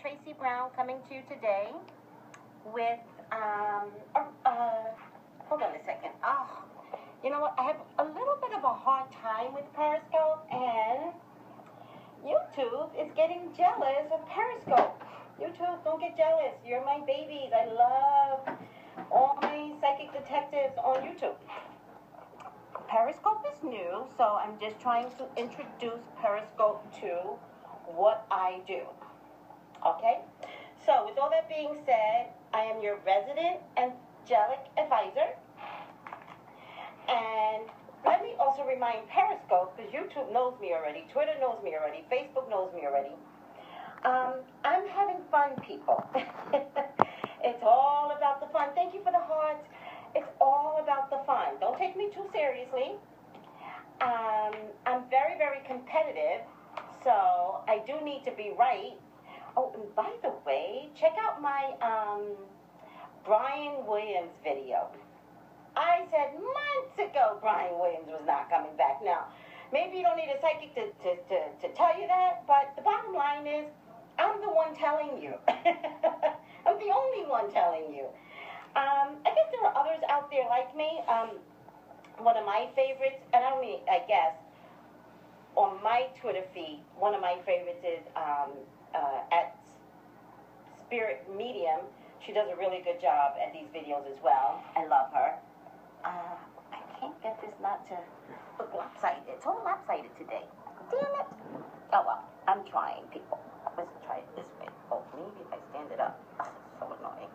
Tracy Brown coming to you today with, hold on a second. Oh, you know what? I have a little bit of a hard time with Periscope, and YouTube is getting jealous of Periscope. YouTube, don't get jealous. You're my babies. I love all my psychic detectives on YouTube. Periscope is new, so I'm just trying to introduce Periscope to what I do. Okay? So, with all that being said, I am your resident angelic advisor. And let me also remind Periscope, because YouTube knows me already, Twitter knows me already, Facebook knows me already. I'm having fun, people. It's all about the fun. Thank you for the hearts. It's all about the fun. Don't take me too seriously. I'm very, very competitive, so I do need to be right. Oh, and by the way, check out my Brian Williams video. I said months ago Brian Williams was not coming back. Now, maybe you don't need a psychic to tell you that, but the bottom line is, I'm the one telling you. I'm the only one telling you. I guess there are others out there like me. One of my favorites, and I don't mean, I guess, on my Twitter feed, one of my favorites is at Spirit Medium. She does a really good job at these videos as well. I love her. I can't get this not to look lopsided. It's all lopsided today. Damn it. Oh well, I'm trying, people. Let's try it this way. Oh, maybe if I stand it up. Oh, it's so annoying.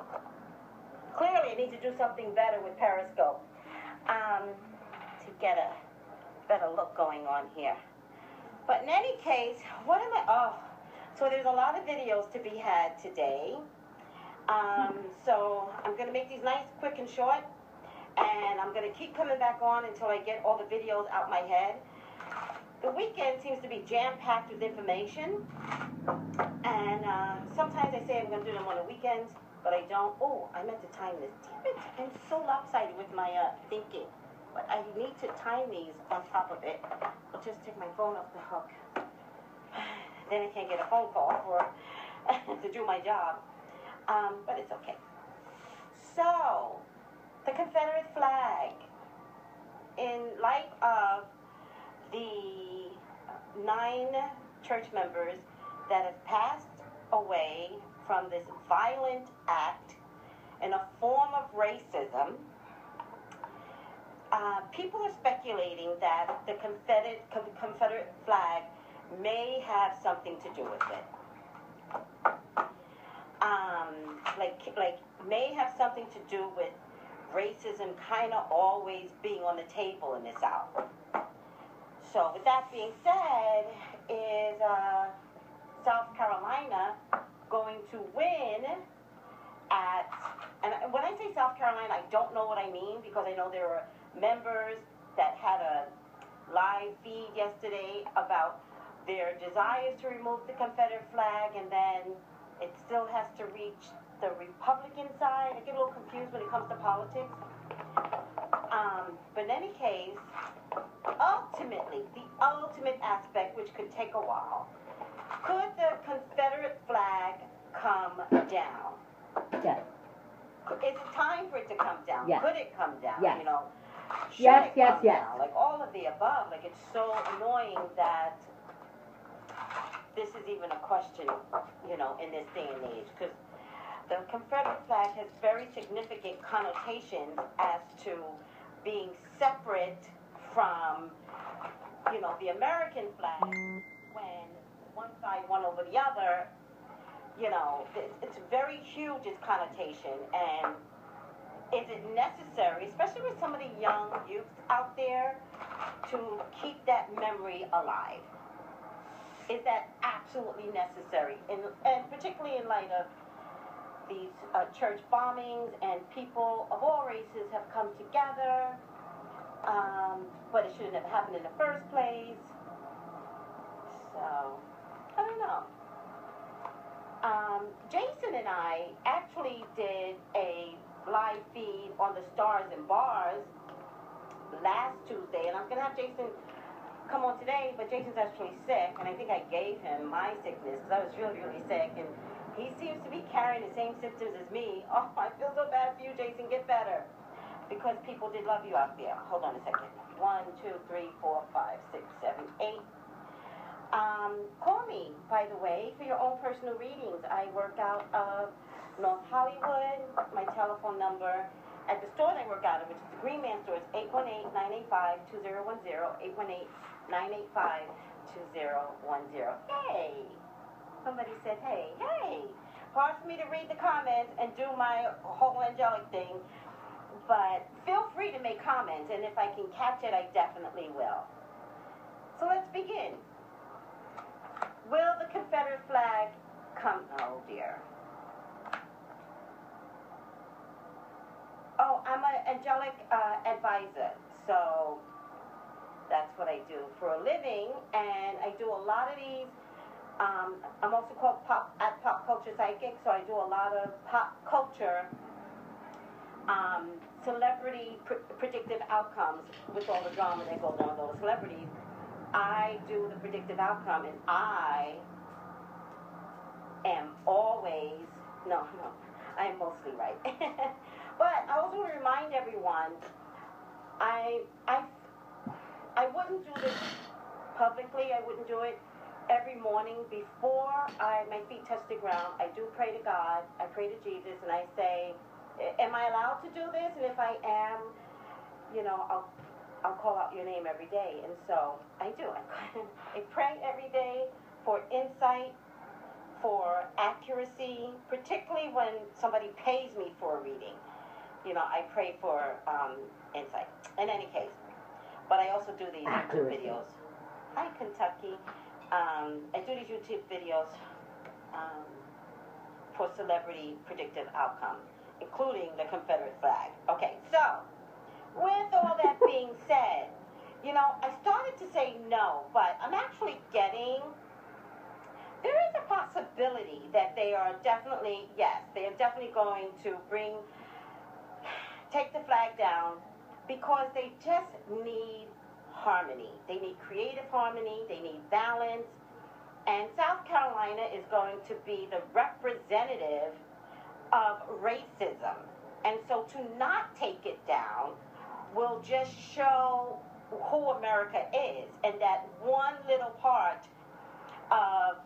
Clearly, I need to do something better with Periscope to get a better look going on here. But in any case, what am I? Oh, so there's a lot of videos to be had today. So I'm going to make these nice, quick, and short. And I'm going to keep coming back on until I get all the videos out my head. The weekend seems to be jam-packed with information. And sometimes I say I'm going to do them on the weekends, but I don't. Oh, I meant to time this. Damn it. I'm so lopsided with my thinking. But I need to time these on top of it. I'll just take my phone off the hook. Then I can't get a phone call or to do my job. But it's okay. So, the Confederate flag. In light of the 9 church members that have passed away from this violent act in a form of racism, people are speculating that the Confederate flag may have something to do with it. Like may have something to do with racism kind of always being on the table in the South. So with that being said, is South Carolina going to win at, and when I say South Carolina, I don't know what I mean, because I know there are members that had a live feed yesterday about their desires to remove the Confederate flag, and then it still has to reach the Republican side. I get a little confused when it comes to politics. But in any case, ultimately, the ultimate aspect, which could take a while, could the Confederate flag come down? Yes. Is it time for it to come down? Yes. Could it come down? Yes. You know, should Yes, it yes, come yes. down? Like all of the above. Like, it's so annoying that this is even a question, you know, in this day and age, because the Confederate flag has very significant connotations as to being separate from, you know, the American flag. When one side won over the other, you know, it's very huge, its connotation. And is it necessary, especially with some of the young youth out there, to keep that memory alive? Is that absolutely necessary? And particularly in light of these church bombings, and people of all races have come together, but it shouldn't have happened in the first place. So, I don't know. Jason and I actually did a live feed on the Stars and Bars last Tuesday, and I'm going to have Jason come on today, but Jason's actually sick, and I think I gave him my sickness because I was really, really sick, and he carrying the same symptoms as me. Oh, I feel so bad for you, Jason. Get better. Because people did love you out there. Hold on a second. 1, 2, 3, 4, 5, 6, 7, 8. Call me, by the way, for your own personal readings. I work out of North Hollywood. My telephone number at the store that I work out of, which is the Green Man store, is 818-985-2010, 818-985-2010. Hey! Somebody said, hey, hey! Hard for me to read the comments and do my whole angelic thing, but feel free to make comments, and if I can catch it, I definitely will. So let's begin. Will the Confederate flag come? Oh, dear. Oh, I'm an angelic advisor, so that's what I do for a living, and I do a lot of these. I'm also called Pop Culture Psychic, so I do a lot of pop culture, celebrity predictive outcomes with all the drama that goes on with all the celebrities. I do the predictive outcome, and I am always, no, I am mostly right. But I also want to remind everyone, I wouldn't do this publicly. I wouldn't do it every morning before my feet touch the ground. I do pray to God. I pray to Jesus, and I say, am I allowed to do this? And if I am, you know, I'll call out your name every day. And so I do. I pray every day for insight, for accuracy, particularly when somebody pays me for a reading. You know, I pray for insight. In any case, but I also do these YouTube videos. Hi, Kentucky. I do these YouTube videos for celebrity predictive outcome, including the Confederate flag. Okay, so with all that being said, you know, I started to say no, but I'm actually getting, there is a possibility that they are definitely, yes, they are definitely going to take the flag down, because they just need harmony. They need creative harmony. They need balance. And South Carolina is going to be the representative of racism. And so to not take it down will just show who America is, and that one little part of,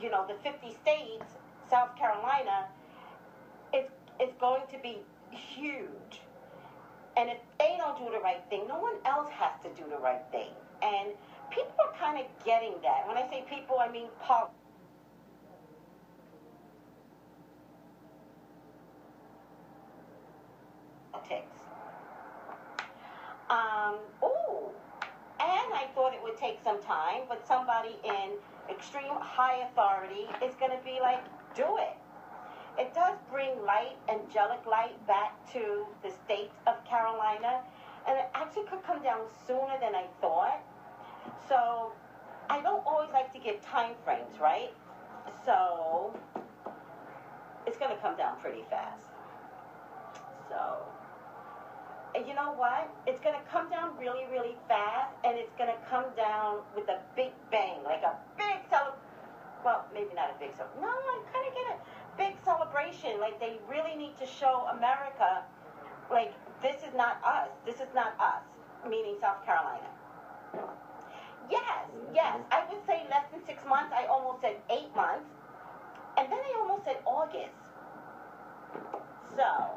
you know, the 50 states, South Carolina, is going to be huge. And if they don't do the right thing, no one else has to do the right thing. And people are kind of getting that. When I say people, I mean politics. And I thought it would take some time, but somebody in extreme high authority is going to be like, do it. It does bring light, angelic light, back to the state of Carolina, and it actually could come down sooner than I thought. So I don't always like to give time frames, right? So it's going to come down pretty fast. So, and you know what? It's going to come down really, really fast, and it's going to come down with a big bang, like a big well, maybe not a big no, I kind of get it. Big celebration. Like, they really need to show America, like, this is not us. This is not us, meaning South Carolina. Yes. I would say less than 6 months. I almost said 8 months. And then I almost said August. So,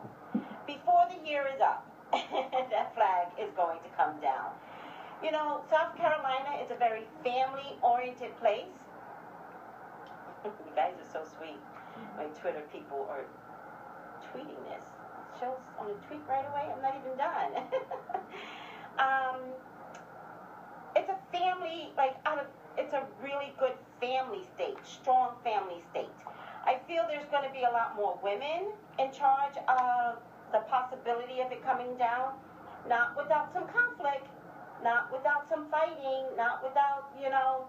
before the year is up, that flag is going to come down. You know, South Carolina is a very family-oriented place. You guys are so sweet. My Twitter people are tweeting this. It shows on the tweet right away. I'm not even done. It's a family, it's a really good family state, strong family state. I feel there's going to be a lot more women in charge of the possibility of it coming down. Not without some conflict, not without some fighting, not without, you know,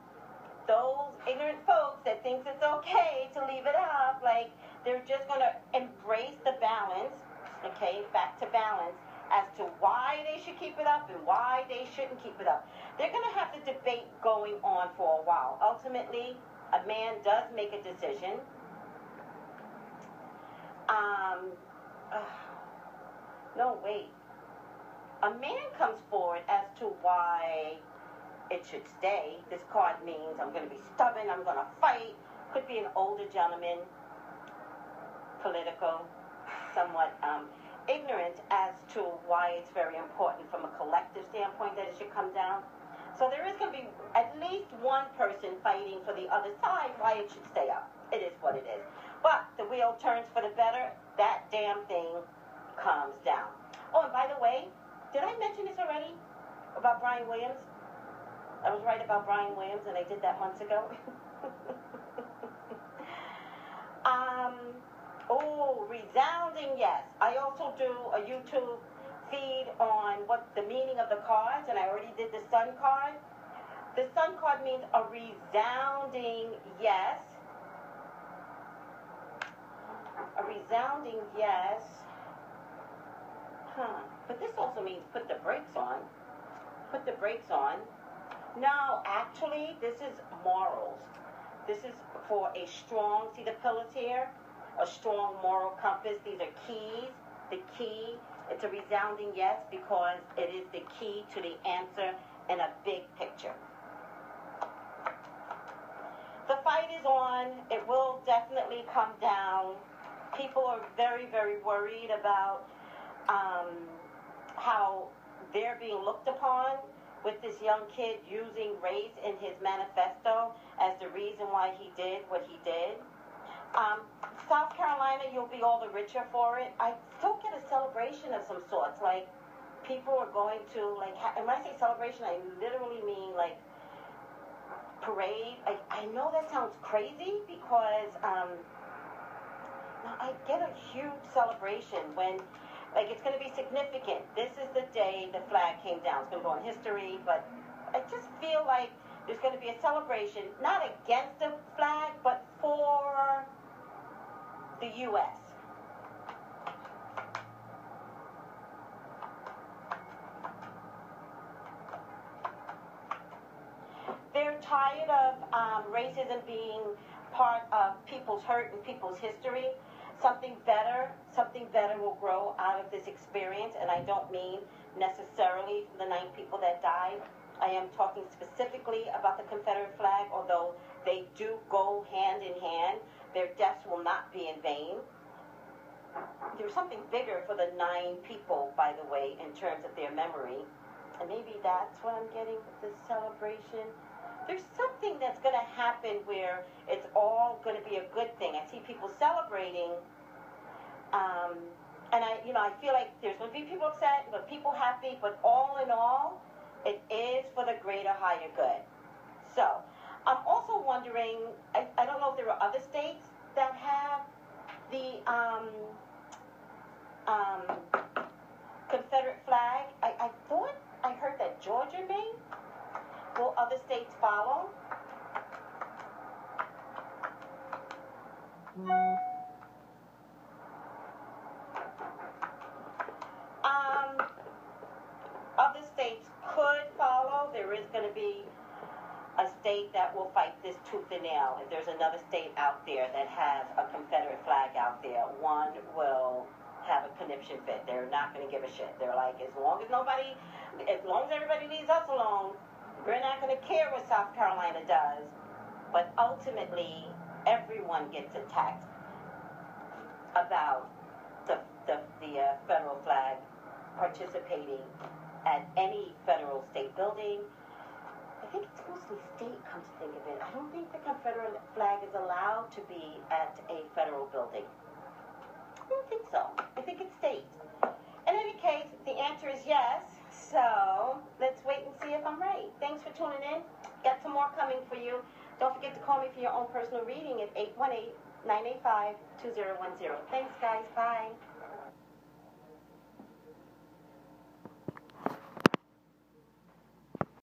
those ignorant folks that thinks it's okay to leave it up. Like, they're just going to embrace the balance, okay, back to balance, as to why they should keep it up and why they shouldn't keep it up. They're going to have the debate going on for a while. Ultimately, a man does make a decision. uh, no, wait. A man comes forward as to why it should stay. This card means I'm going to be stubborn, I'm going to fight. Could be an older gentleman, political, somewhat ignorant as to why it's very important from a collective standpoint that it should come down. So there is going to be at least one person fighting for the other side why it should stay up. It is what it is. But the wheel turns for the better, that damn thing comes down. Oh, and by the way, did I mention this already about Brian Williams? I was right about Brian Williams, and I did that months ago. Resounding yes. I also do a YouTube feed on what the meaning of the cards, and I already did the Sun card. The Sun card means a resounding yes. A resounding yes. But this also means put the brakes on. Put the brakes on. No, actually, this is morals. This is for a strong, see the pillars here? A strong moral compass. These are keys. The key, it's a resounding yes because it is the key to the answer in a big picture. The fight is on. It will definitely come down. People are very, very worried about how they're being looked upon with this young kid using race in his manifesto as the reason why he did what he did. South Carolina, you'll be all the richer for it. I still get a celebration of some sorts. Like, people are going to, like, and when I say celebration, I literally mean, like, parade. I know that sounds crazy because I get a huge celebration when, like, it's going to be significant. This is the day the flag came down. It's going to go in history, but I just feel like there's going to be a celebration, not against the flag, but for the U.S. They're tired of racism being part of people's hurt and people's history. Something better will grow out of this experience, and I don't mean necessarily the 9 people that died. I am talking specifically about the Confederate flag, although they do go hand in hand. Their deaths will not be in vain. There's something bigger for the 9 people, by the way, in terms of their memory. And maybe that's what I'm getting with this celebration. There's something that's going to happen where it's all going to be a good thing. I see people celebrating, and I feel like there's going to be people upset, but people happy. But all in all, it is for the greater, higher good. So, I'm also wondering, I don't know if there are other states that have the Confederate flag. I thought I heard that Georgia may. Will other states follow? Other states could follow. There is going to be a state that will fight this tooth and nail. If there's another state out there that has a Confederate flag out there, one will have a conniption fit. They're not going to give a shit. They're like, as long as everybody leaves us alone, we're not going to care what South Carolina does. But ultimately, everyone gets attacked about the federal flag participating at any federal state building. I think it's mostly state, come to think of it. I don't think the Confederate flag is allowed to be at a federal building. I don't think so. I think it's state. In any case, the answer is yes. So let's wait and see if I'm right. Thanks for tuning in. Got some more coming for you. Don't forget to call me for your own personal reading at 818-985-2010. Thanks, guys. Bye.